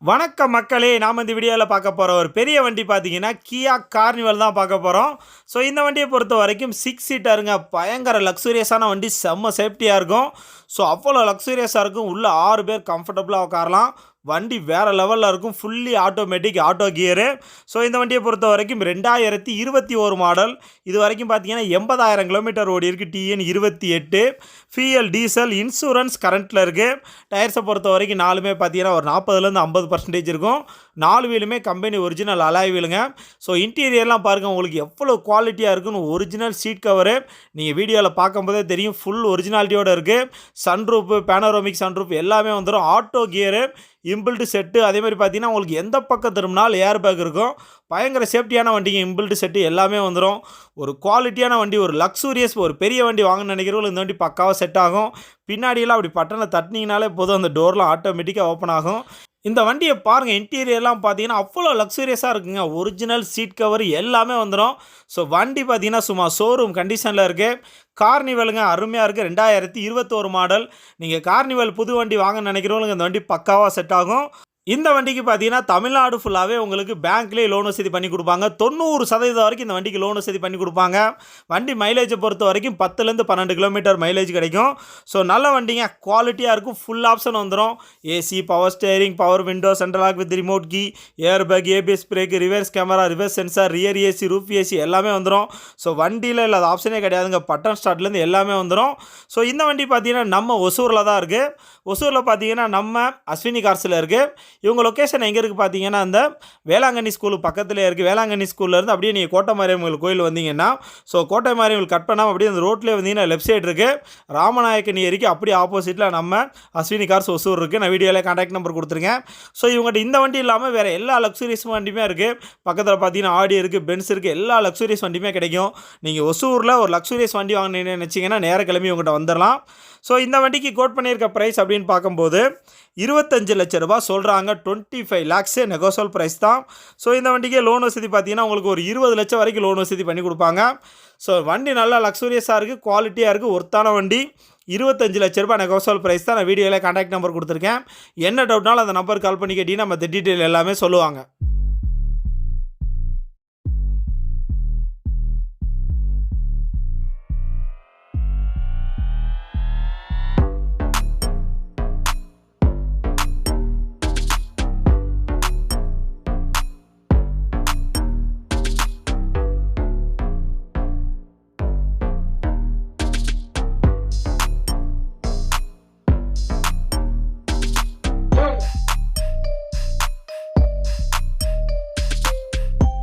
வணக்கம் மக்களே, நாம் இந்த வீடியோவில் பார்க்க போகிற ஒரு பெரிய வண்டி பார்த்தீங்கன்னா கியா கார்னிவல் தான் பார்க்க போகிறோம். ஸோ இந்த வண்டியை பொறுத்த வரைக்கும் 6 சீட்டருங்க, பயங்கர லக்ஸூரியஸான வண்டி, செம்ம சேஃப்டியாக இருக்கும். ஸோ அவ்வளோ லக்ஸூரியஸாக இருக்கும், உள்ளே 6 பேர் கம்ஃபர்டபுளாக உட்காரலாம். வண்டி வேறு லெவலில் இருக்கும், fully automatic auto gear. So இந்த வண்டியை பொறுத்த வரைக்கும் 2021 மாடல். இது வரைக்கும் பார்த்தீங்கன்னா 80,000 கிலோமீட்டர் ஓடி இருக்குது. TN 28, ஃபியூயல் டீசல், இன்சூரன்ஸ் கரண்ட்டில் இருக்குது. டயர்ஸை பொறுத்த வரைக்கும் நாலுமே பார்த்தீங்கன்னா ஒரு 40% 50% இருக்கும். 4 வீலுமே கம்பெனி ஒரிஜினல் அலாய் வீலுங்க. ஸோ இன்டீரியர்லாம் பாருங்கள், உங்களுக்கு எவ்வளோ குவாலிட்டியாக இருக்குன்னு. ஒரிஜினல் சீட் கவரு நீங்கள் வீடியோவில் பார்க்கும்போதே தெரியும், ஃபுல் ஒரிஜினாலிட்டியோடு இருக்குது. சன்ரூப்பு, பேனரோமிக் சன்ரூப் எல்லாமே வந்துடும். ஆட்டோ கியரு, இம்பிள்டு செட்டு, அதே மாதிரி பார்த்தீங்கன்னா உங்களுக்கு எந்த பக்கம் திரும்பினாலும் ஏர் பேக் இருக்கும். பயங்கர சேஃப்டியான வண்டிங்க, இம்பிள்டு செட்டு எல்லாமே வந்துடும். ஒரு குவாலிட்டியான வண்டி, ஒரு லக்ஸூரியஸ், ஒரு பெரிய வண்டி வாங்கன்னு நினைக்கிறவங்களுக்கு இந்த வண்டி பக்காவாக செட் ஆகும். பின்னாடியெல்லாம் அப்படி பட்டனை தட்டினீங்கனாலே போதும், அந்த டோர்லாம் ஆட்டோமேட்டிக்காக ஓப்பன் ஆகும். இந்த வண்டியை பாருங்கள், இன்டீரியர்லாம் பார்த்தீங்கன்னா அவ்வளோ லக்ஸூரியஸாக இருக்குங்க. ஒரிஜினல் சீட் கவர் எல்லாமே வந்துடும். ஸோ வண்டி பார்த்தீங்கன்னா சும்மா ஷோரூம் கண்டிஷனில் இருக்குது. கார்னிவலுங்க, அருமையாக இருக்குது. 2021 மாடல். நீங்கள் கார்னிவல் புது வண்டி வாங்கன்னு நினைக்கிறவங்களுக்கு இந்த வண்டி பக்காவாக செட் ஆகும். இந்த வண்டிக்கு பார்த்தீங்கன்னா தமிழ்நாடு ஃபுல்லாகவே உங்களுக்கு பேங்க்லேயே லோன் வசதி பண்ணி கொடுப்பாங்க. 90% வரைக்கும் இந்த வண்டிக்கு லோன் வசதி பண்ணி கொடுப்பாங்க. வண்டி மைலேஜை பொறுத்த வரைக்கும் 10லேருந்து 12 கிலோமீட்டர் மைலேஜ் கிடைக்கும். ஸோ நல்ல வண்டிங்க, குவாலிட்டியாக இருக்கும். ஃபுல் ஆப்ஷன் வந்துடும். AC, power steering, power window, central lock with remote key, air bag, ABS brake, reverse camera, reverse sensor, rear AC, roof AC எல்லாமே வந்துடும். ஸோ வண்டியில் இல்லாத ஆப்ஷனே கிடையாதுங்க, பட்டன் ஸ்டார்ட்லேருந்து எல்லாமே வந்துடும். ஸோ இந்த வண்டி பார்த்தீங்கன்னா நம்ம ஒசூரில் தான் இருக்குது. ஒசூரில் பார்த்தீங்கன்னா நம்ம அஸ்வினி கார்ஸில் இருக்குது. இவங்க லொக்கேஷன் எங்கே இருக்குது பார்த்தீங்கன்னா, அந்த வேளாங்கண்ணி ஸ்கூலு பக்கத்துலேயே இருக்குது. வேளாங்கண்ணி ஸ்கூல்லேருந்து அப்படியே நீங்கள் கோட்டை மாரியம்மன் கோயில் வந்தீங்கன்னா, ஸோ கோட்டை மாரியம்மன் கட் பண்ணாமல் அப்படியே அந்த ரோட்லேயே வந்தீங்கன்னா லெஃப்ட் சைடு இருக்குது. ராமநாயக்கன் ஏரிக்கு அப்படியே ஆப்போசிட்டில் நம்ம அஸ்வினி கார்ஸ் ஒசூர் இருக்குது. நான் வீடியோவில் கான்டாக்ட் நம்பர் கொடுத்துருக்கேன். ஸோ இவங்ககிட்ட இந்த வண்டி இல்லாமல் வேறு எல்லா லக்ஸூரியஸ் வண்டியுமே இருக்குது. பக்கத்தில் பார்த்தீங்கன்னா ஆடி இருக்குது, பென்ஸ் இருக்குது, எல்லா லக்ஸூரியஸ் வண்டியுமே கிடைக்கும். நீங்கள் ஒசூரில் ஒரு லக்ஸூரியஸ் வண்டி வாங்கினீங்கன்னு நினச்சிங்கன்னா நேர கிளம்பி உங்கள்கிட்ட வந்துடலாம். ஸோ இந்த வண்டிக்கு கோட் பண்ணியிருக்க ப்ரைஸ் அப்படின்னு பார்க்கும்போது 25 லட்ச ரூபா சொல்கிறாங்க. 25 லேக்ஸு நெகோசியபிள் ப்ரைஸ் தான். ஸோ இந்த வண்டிக்கு லோன் வசதி பார்த்தீங்கன்னா உங்களுக்கு ஒரு 20 லட்சம் வரைக்கும் லோன் வசதி பண்ணி கொடுப்பாங்க. ஸோ வண்டி நல்லா லக்ஸூரியஸாக இருக்குது, குவாலிட்டியாக இருக்குது, ஒர்த்தான வண்டி. 25 லட்ச ரூபா நெகோசியபிள் ப்ரைஸ் தான். நான் வீடியோவில் கான்டாக்ட் நம்பர் கொடுத்துருக்கேன். என்ன டவுட்னாலும் அந்த நம்பருக்கு கால் பண்ணி கேட்டிங்கன்னா நம்ம டீட்டெயில் எல்லாமே சொல்லுவாங்க.